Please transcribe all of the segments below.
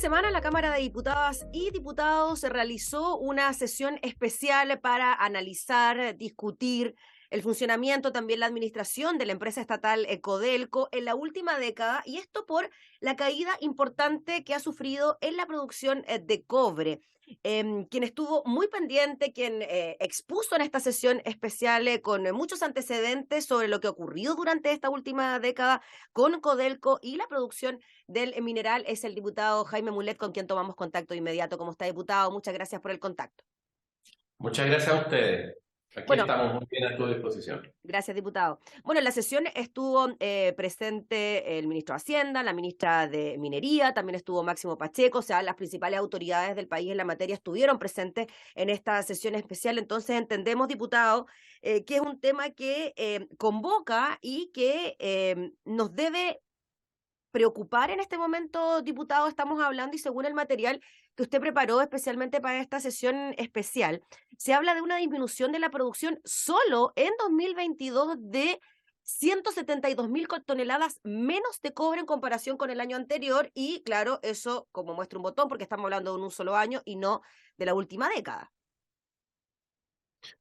semana la Cámara de Diputadas y Diputados se realizó una sesión especial para analizar, discutir el funcionamiento, también la administración de la empresa estatal Codelco en la última década, y esto por la caída importante que ha sufrido en la producción de cobre. Quien estuvo muy pendiente, quien expuso en esta sesión especial con muchos antecedentes sobre lo que ocurrió durante esta última década con Codelco y la producción del mineral es el diputado Jaime Mulet, con quien tomamos contacto de inmediato. ¿Cómo está, diputado? Muchas gracias por el contacto. Muchas gracias a ustedes. Aquí Bueno, estamos muy bien a tu disposición. gracias, diputado. Bueno, en la sesión estuvo presente el ministro de Hacienda, la ministra de Minería, también estuvo Máximo Pacheco, o sea, las principales autoridades del país en la materia estuvieron presentes en esta sesión especial. Entonces entendemos, diputado, que es un tema que convoca y que nos debe preocupar en este momento, diputado. Estamos hablando, y según el material que usted preparó especialmente para esta sesión especial, se habla de una disminución de la producción solo en 2022 de 172.000 toneladas menos de cobre en comparación con el año anterior, y claro, eso como muestra un botón, porque estamos hablando de un solo año y no de la última década.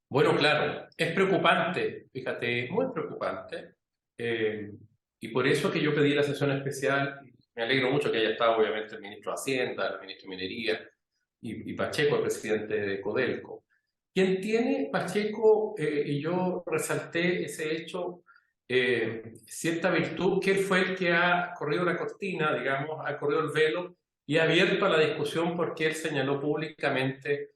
Bueno, claro, es preocupante, fíjate, muy preocupante. eh, y por eso que yo pedí la sesión especial. Me alegro mucho que haya estado, obviamente, el ministro de Hacienda, el ministro de Minería y Pacheco, el presidente de Codelco. Quien tiene, Pacheco, y yo resalté ese hecho, cierta virtud, que él fue el que ha corrido la cortina, digamos, ha corrido el velo y ha abierto a la discusión, porque él señaló públicamente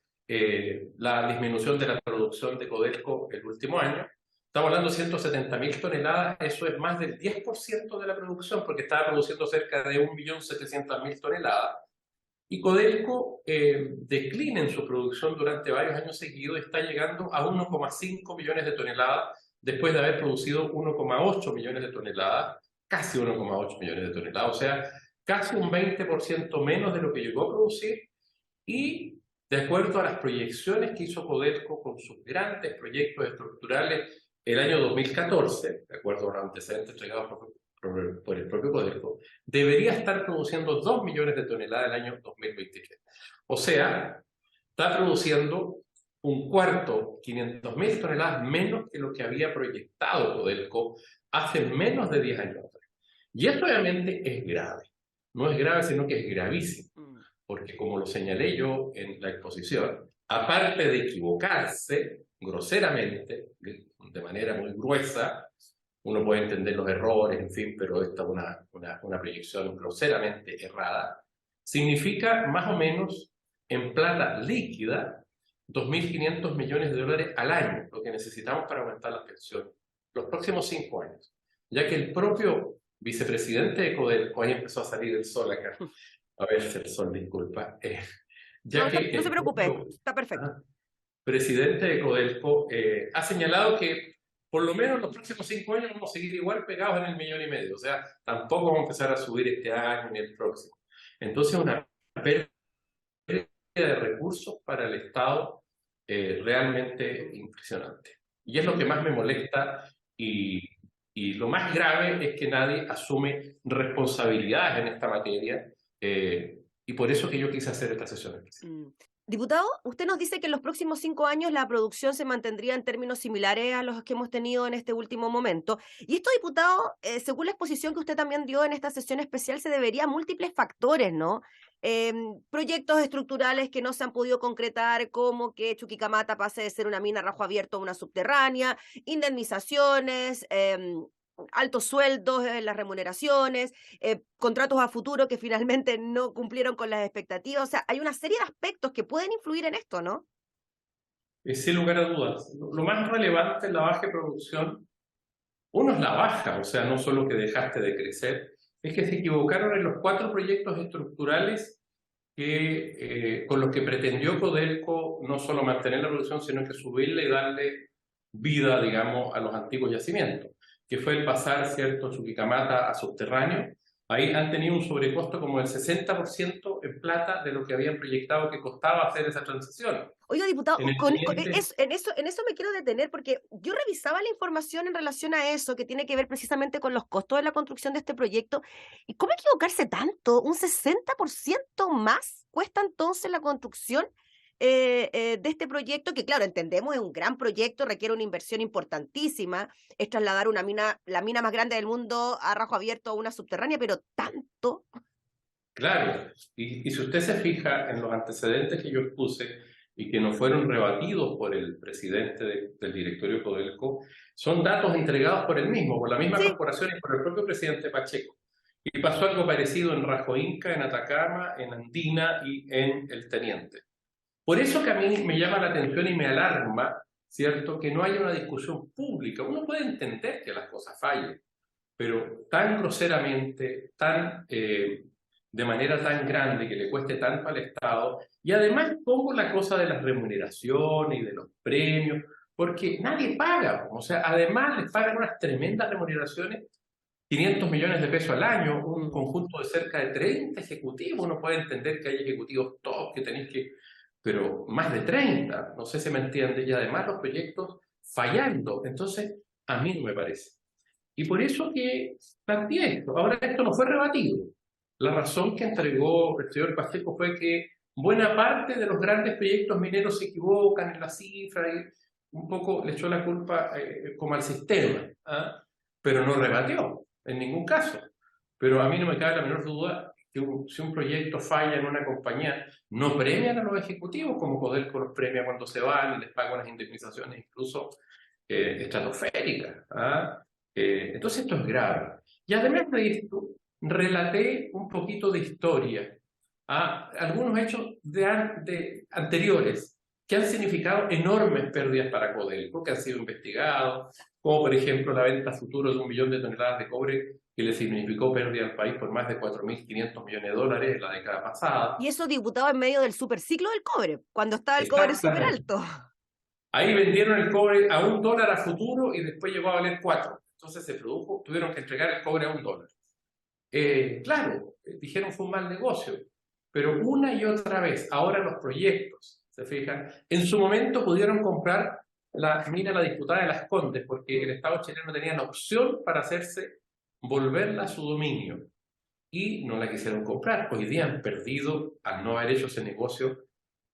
la disminución de la producción de Codelco el último año. Estamos hablando de 170.000 toneladas, eso es más del 10% de la producción, porque estaba produciendo cerca de 1.700.000 toneladas. Y Codelco declina en su producción durante varios años seguidos y está llegando a 1,5 millones de toneladas después de haber producido 1,8 millones de toneladas, casi 1,8 millones de toneladas, o sea, casi un 20% menos de lo que llegó a producir. Y de acuerdo a las proyecciones que hizo Codelco con sus grandes proyectos estructurales el año 2014, de acuerdo a los antecedentes entregados por el propio Codelco, debería estar produciendo 2 millones de toneladas el año 2023. O sea, está produciendo un cuarto, 500.000 toneladas menos que lo que había proyectado Codelco hace menos de 10 años atrás. Y esto obviamente es grave. No es grave, sino que es gravísimo. Porque, como lo señalé yo en la exposición, aparte de equivocarse groseramente, de manera muy gruesa, uno puede entender los errores, en fin, pero esta es una proyección groseramente errada, significa más o menos en plata líquida 2.500 millones de dólares al año, lo que necesitamos para aumentar las pensiones los próximos 5 años, ya que el propio vicepresidente de Codelco, ahí empezó a salir el sol acá, a ver, el sol, disculpa, ya No, que no se el preocupe, propio está perfecto. presidente de Codelco ha señalado que por lo menos los próximos 5 años vamos a seguir igual pegados en el 1,5 millones, o sea, tampoco vamos a empezar a subir este año ni el próximo. Entonces, una pérdida de recursos para el Estado realmente impresionante. Y es lo que más me molesta, y lo más grave es que nadie asume responsabilidades en esta materia, y por eso que yo quise hacer esta sesión especial. Diputado, usted nos dice que en los próximos 5 años la producción se mantendría en términos similares a los que hemos tenido en este último momento. Y esto, diputado, según la exposición que usted también dio en esta sesión especial, se debería a múltiples factores, ¿no? Proyectos estructurales que no se han podido concretar, como que Chuquicamata pase de ser una mina a rajo abierto a una subterránea, indemnizaciones, altos sueldos en las remuneraciones, contratos a futuro que finalmente no cumplieron con las expectativas. O sea, hay una serie de aspectos que pueden influir en esto, ¿no? Sin lugar a dudas, lo más relevante en la baja de producción, uno es la baja, o sea, no solo que dejaste de crecer, es que se equivocaron en los 4 proyectos estructurales con los que pretendió Codelco no solo mantener la producción, sino que subirle y darle vida, digamos, a los antiguos yacimientos, que fue el pasar, ¿cierto?, Chuquicamata a subterráneo. Ahí han tenido un sobrecosto como del 60% en plata de lo que habían proyectado que costaba hacer esa transición. Oiga, diputado, En el teniente, en eso me quiero detener porque yo revisaba la información en relación a eso, que tiene que ver precisamente con los costos de la construcción de este proyecto. ¿Y cómo equivocarse tanto? ¿Un 60% más cuesta entonces la construcción de este proyecto? Que claro, entendemos, es un gran proyecto, requiere una inversión importantísima, es trasladar una mina, la mina más grande del mundo a rajo abierto a una subterránea, pero tanto. claro, y si usted se fija en los antecedentes que yo expuse y que no fueron rebatidos por el presidente del directorio Codelco, son datos entregados por él mismo, por la misma Sí. corporación y por el propio presidente Pacheco. Y pasó algo parecido en Rajo Inca, en Atacama, en Andina y en El Teniente. Por eso que a mí me llama la atención y me alarma, ¿cierto?, que no haya una discusión pública. Uno puede entender que las cosas fallen, pero tan groseramente, de manera tan grande que le cueste tanto al Estado. Y además pongo la cosa de las remuneraciones y de los premios, porque nadie paga. O sea, además les pagan unas tremendas remuneraciones, 500 millones de pesos al año, un Mm. conjunto de cerca de 30 ejecutivos. Uno puede entender que hay ejecutivos top, que tenéis que, pero más de 30, no sé si me entiende, y además los proyectos fallando. Entonces, a mí no me parece. Y por eso que planteé esto. Ahora, esto no fue rebatido. La razón que entregó el señor Pacheco fue que buena parte de los grandes proyectos mineros se equivocan en la cifra y un poco le echó la culpa como al sistema, ¿ah? Pero no rebatió en ningún caso. Pero a mí no me cabe la menor duda que si un proyecto falla en una compañía, no premian a los ejecutivos como Codelco los premia cuando se van y les paga unas indemnizaciones incluso estratosféricas, ¿ah? Entonces esto es grave. Y además de esto, relaté un poquito de historia, a algunos hechos anteriores que han significado enormes pérdidas para Codelco, que han sido investigados, como por ejemplo la venta a futuro de 1 millón de toneladas de cobre que le significó pérdida al país por más de 4.500 millones de dólares en la década pasada. Y eso, diputado, en medio del superciclo del cobre, cuando estaba el cobre súper Exactamente. alto. Ahí vendieron el cobre a $1 a futuro y después llegó a valer 4. Entonces se produjo, tuvieron que entregar el cobre a $1. Claro, dijeron fue un mal negocio, pero una y otra vez, ahora los proyectos, se fijan, en su momento pudieron comprar la mina La Disputada de Las Condes porque el Estado chileno tenía la opción para hacerse volverla a su dominio y no la quisieron comprar. Hoy día han perdido, al no haber hecho ese negocio,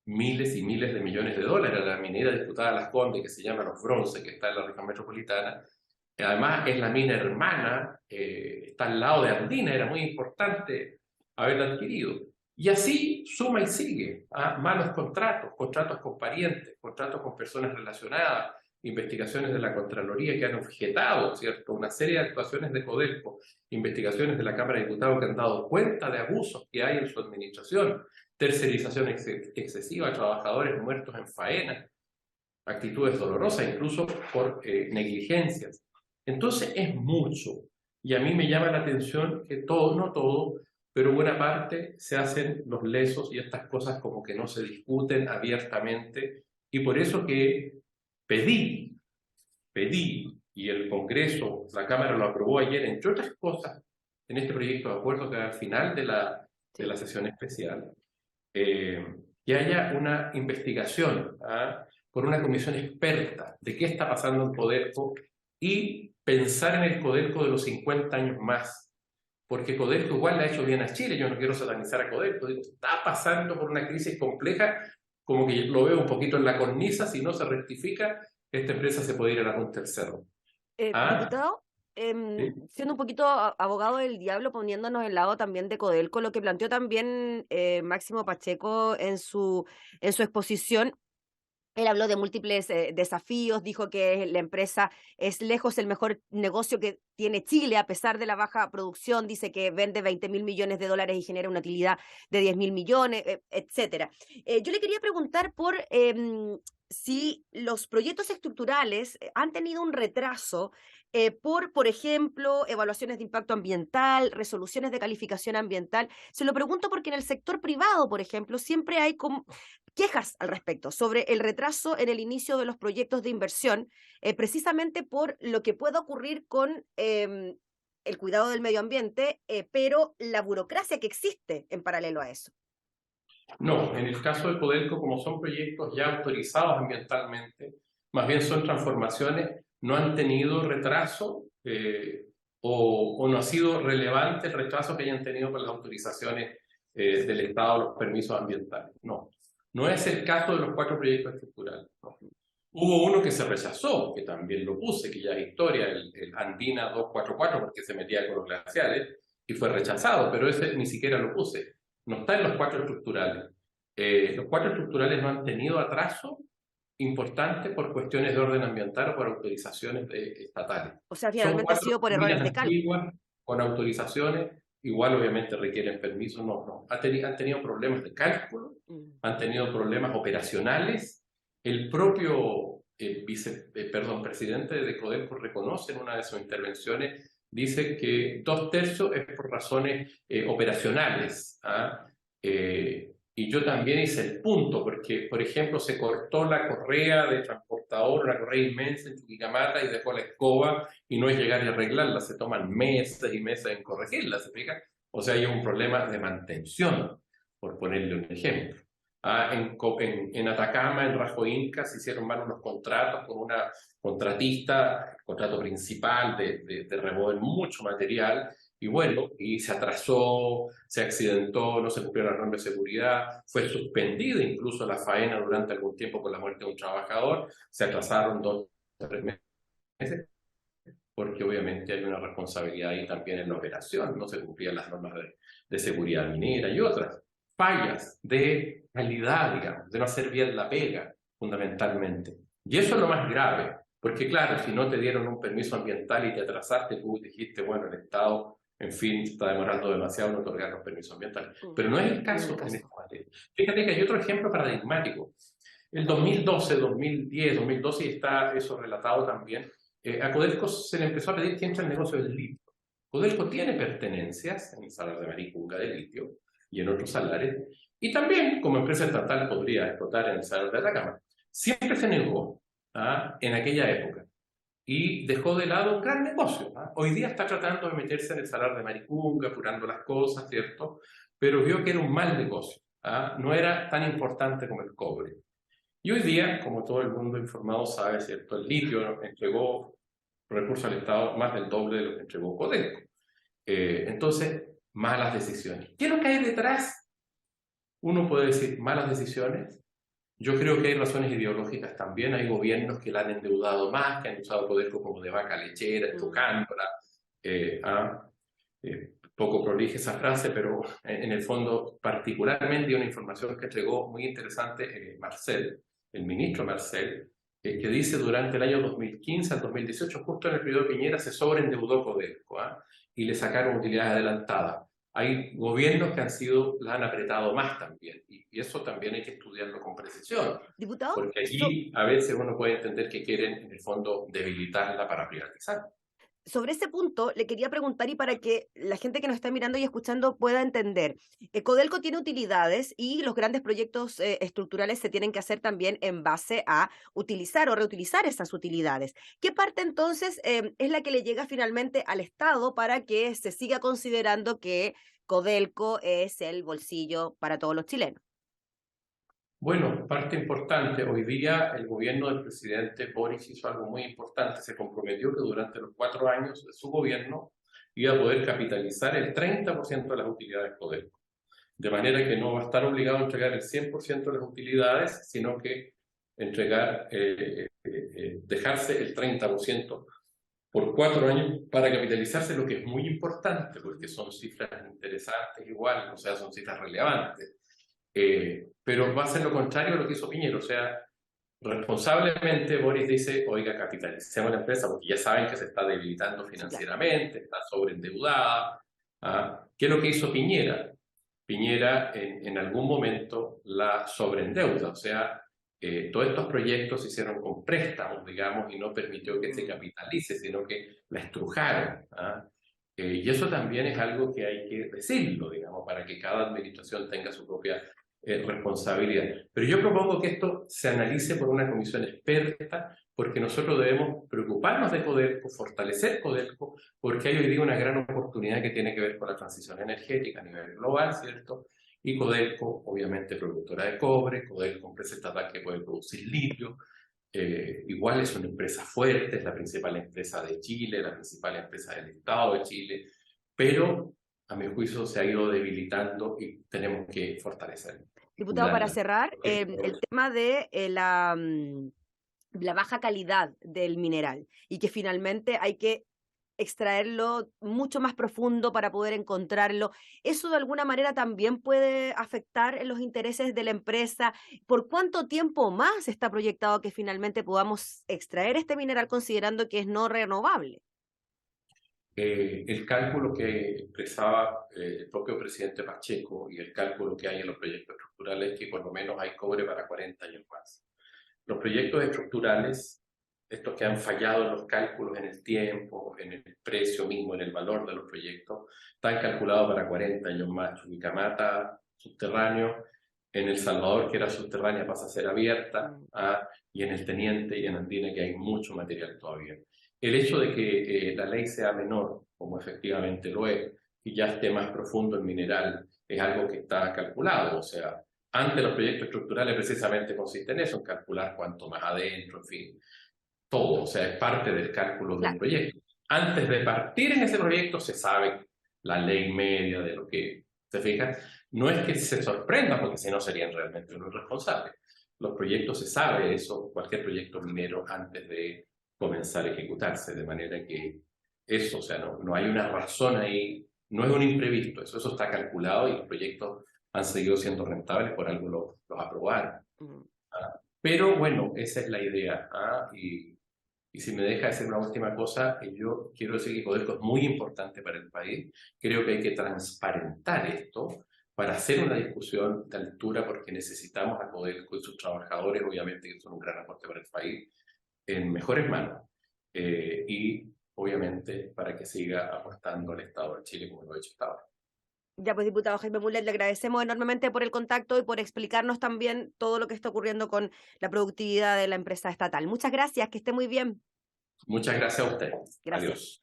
miles y miles de millones de dólares. La minera Disputada de Las Condes, que se llama Los Bronce, que está en la región metropolitana, además es la mina hermana, está al lado de Andina, era muy importante haberla adquirido. Y así suma y sigue, ¿ah? Malos contratos, contratos con parientes, contratos con personas relacionadas, investigaciones de la Contraloría que han objetado, ¿cierto?, una serie de actuaciones de Codelco, investigaciones de la Cámara de Diputados que han dado cuenta de abusos que hay en su administración, tercerización excesiva, trabajadores muertos en faena, actitudes dolorosas, incluso por negligencias. Entonces es mucho. Y a mí me llama la atención que todo, no todo, pero buena parte se hacen los lesos y estas cosas como que no se discuten abiertamente. Y por eso que pedí, y el Congreso, la Cámara lo aprobó ayer, entre otras cosas, en este proyecto de acuerdo que al final de la sesión especial, eh, que haya una investigación, ¿ah?, por una comisión experta de qué está pasando en Codelco y pensar en el Codelco de los 50 años más. Porque Codelco igual le ha hecho bien a Chile, yo no quiero satanizar a Codelco, digo, está pasando por una crisis compleja, como que lo veo un poquito en la cornisa, si no se rectifica, esta empresa se puede ir a la punta del cerro. ¿Ah? Diputado, ¿Sí? siendo un poquito abogado del diablo, poniéndonos del lado también de Codelco, lo que planteó también Máximo Pacheco en su exposición. Él habló de múltiples desafíos, dijo que la empresa es lejos el mejor negocio que tiene Chile, a pesar de la baja producción, dice que vende 20.000 millones de dólares y genera una utilidad de 10.000 millones, etcétera. Yo le quería preguntar por si los proyectos estructurales han tenido un retraso por ejemplo, evaluaciones de impacto ambiental, resoluciones de calificación ambiental. Se lo pregunto porque en el sector privado, por ejemplo, siempre hay quejas al respecto sobre el retraso en el inicio de los proyectos de inversión, precisamente por lo que puede ocurrir con el cuidado del medio ambiente, pero la burocracia que existe en paralelo a eso. No, en el caso de Codelco, como son proyectos ya autorizados ambientalmente, más bien son transformaciones, no han tenido retraso o no ha sido relevante el retraso que hayan tenido con las autorizaciones del Estado, los permisos ambientales. No, no es el caso de los 4 proyectos estructurales. No. Hubo uno que se rechazó, que también lo puse, que ya es historia, el Andina 244, porque se metía con los glaciares, y fue rechazado, pero ese ni siquiera lo puse. No está en los 4 estructurales. Los 4 estructurales no han tenido atraso importante por cuestiones de orden ambiental o por autorizaciones estatales. O sea, Son finalmente ha 4 sido por errores minas de cálculo. antiguas con autorizaciones, igual obviamente requieren permiso, no. Han tenido problemas de cálculo, han tenido problemas operacionales. El propio presidente de Codelco reconoce en una de sus intervenciones, dice que 2/3 es por razones operacionales. Y yo también hice el punto, porque, por ejemplo, se cortó la correa de transportador, una correa inmensa en Chuquicamata y dejó la escoba y no es llegar y arreglarla, se toman meses y meses en corregirla, ¿se explica? O sea, hay un problema de mantención, por ponerle un ejemplo. En Atacama, en Rajo Inca, se hicieron mal unos contratos con una contratista, el contrato principal de remover mucho material, y bueno, y se atrasó, se accidentó, no se cumplieron las normas de seguridad, fue suspendida incluso la faena durante algún tiempo por la muerte de un trabajador, se atrasaron 2 o 3 meses, porque obviamente hay una responsabilidad ahí también en la operación, no se cumplían las normas de seguridad minera y otras fallas de calidad, digamos, de no hacer bien la pega, fundamentalmente. Y eso es lo más grave, porque claro, si no te dieron un permiso ambiental y te atrasaste, tú dijiste, bueno, el Estado, en fin, está demorando demasiado en otorgar los permisos ambientales. Pero no es el caso en esta materia. Fíjate que hay otro ejemplo paradigmático. El 2012, 2010, 2012, y está eso relatado también, a Codelco se le empezó a pedir que entre al negocio del litio. Codelco tiene pertenencias en el Salar de Maricunga de litio y en otros salares, y también como empresa estatal podría explotar en el Salar de Atacama. Siempre se negó en aquella época y dejó de lado un gran negocio. Hoy día está tratando de meterse en el Salar de Maricunga, apurando las cosas, ¿cierto? Pero vio que era un mal negocio. No era tan importante como el cobre. Y hoy día, como todo el mundo informado sabe, ¿cierto? El litio entregó recursos al Estado más del doble de lo que entregó Codelco. Entonces, malas decisiones. ¿Qué es lo que hay detrás? Uno puede decir malas decisiones. Yo creo que hay razones ideológicas también. Hay gobiernos que la han endeudado más, que han usado Codelco como de vaca lechera, estocándora. Poco prolija esa frase, pero en el fondo, particularmente, hay una información que entregó muy interesante Marcel, el ministro Marcel, que dice durante el año 2015 al 2018, justo en el periodo de Piñera, se sobreendeudó Codelco y le sacaron utilidades adelantadas. Hay gobiernos que la han apretado más también, y eso también hay que estudiarlo con precisión. Diputado, porque allí a veces uno puede entender que quieren, en el fondo, debilitarla para privatizar. Sobre ese punto le quería preguntar, y para que la gente que nos está mirando y escuchando pueda entender, Codelco tiene utilidades y los grandes proyectos estructurales se tienen que hacer también en base a utilizar o reutilizar esas utilidades. ¿Qué parte entonces es la que le llega finalmente al Estado para que se siga considerando que Codelco es el bolsillo para todos los chilenos? Bueno, parte importante. Hoy día el gobierno del presidente Boris hizo algo muy importante. Se comprometió que durante los 4 años de su gobierno iba a poder capitalizar el 30% de las utilidades Codelco. De manera que no va a estar obligado a entregar el 100% de las utilidades, sino que dejarse el 30% por 4 años para capitalizarse, lo que es muy importante, porque son cifras interesantes igual, o sea, son cifras relevantes. Pero va a ser lo contrario a lo que hizo Piñera, o sea, responsablemente Boris dice, oiga, capitalicemos la empresa, porque ya saben que se está debilitando financieramente, está sobreendeudada. ¿Qué es lo que hizo Piñera? Piñera en algún momento la sobreendeuda, o sea, todos estos proyectos se hicieron con préstamos, digamos, y no permitió que se capitalice, sino que la estrujaron. Y eso también es algo que hay que decirlo, digamos, para que cada administración tenga su propia responsabilidad. Pero yo propongo que esto se analice por una comisión experta, porque nosotros debemos preocuparnos de Codelco, fortalecer Codelco, porque hay hoy día una gran oportunidad que tiene que ver con la transición energética a nivel global, ¿cierto? y Codelco, obviamente productora de cobre, Codelco, empresa estatal que puede producir litio. Igual es una empresa fuerte, es la principal empresa de Chile, la principal empresa del Estado de Chile, pero a mi juicio se ha ido debilitando y tenemos que fortalecerla y Diputado, para cuidarla. cerrar, Porque el tema de la baja calidad del mineral y que finalmente hay que extraerlo mucho más profundo para poder encontrarlo. ¿Eso de alguna manera también puede afectar en los intereses de la empresa? ¿Por cuánto tiempo más está proyectado que finalmente podamos extraer este mineral considerando que es no renovable? el cálculo que expresaba el propio presidente Pacheco y el cálculo que hay en los proyectos estructurales es que por lo menos hay cobre para 40 años más. Los proyectos estructurales, estos que han fallado en los cálculos en el tiempo, en el precio mismo, en el valor de los proyectos, están calculados para 40 años más. Chuquicamata, subterráneo, en El Salvador, que era subterránea, pasa a ser abierta, y en el Teniente y en Andina, que hay mucho material todavía. El hecho de que la ley sea menor, como efectivamente lo es, y ya esté más profundo el mineral, es algo que está calculado, o sea, antes los proyectos estructurales precisamente consisten en eso, en calcular cuánto más adentro, en fin, todo, o sea, es parte del cálculo de un Claro, proyecto. Antes de partir en ese proyecto se sabe la ley media de lo que se fija. No es que se sorprenda, porque si no serían realmente unos responsables. Los proyectos se sabe eso, cualquier proyecto minero antes de comenzar a ejecutarse, de manera que eso, o sea, no hay una razón ahí, no es un imprevisto, eso está calculado y los proyectos han seguido siendo rentables, por algo los aprobaron. ¿Ah? Pero bueno, esa es la idea. ¿Ah? Y si me deja hacer una última cosa, que yo quiero decir que Codelco es muy importante para el país. Creo que hay que transparentar esto para hacer una discusión de altura, porque necesitamos a Codelco y sus trabajadores, obviamente, que son un gran aporte para el país, en mejores manos. Y obviamente para que siga aportando al Estado de Chile como lo ha hecho hasta ahora. ya pues, diputado Jaime Mulet, le agradecemos enormemente por el contacto y por explicarnos también todo lo que está ocurriendo con la productividad de la empresa estatal. Muchas gracias, que esté muy bien. Muchas gracias a usted. Gracias. Adiós.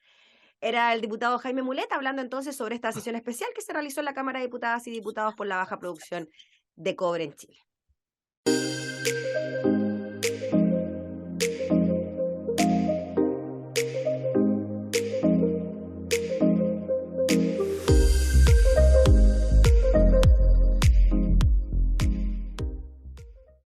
Era el diputado Jaime Mulet hablando entonces sobre esta sesión especial que se realizó en la Cámara de Diputadas y Diputados por la baja producción de cobre en Chile.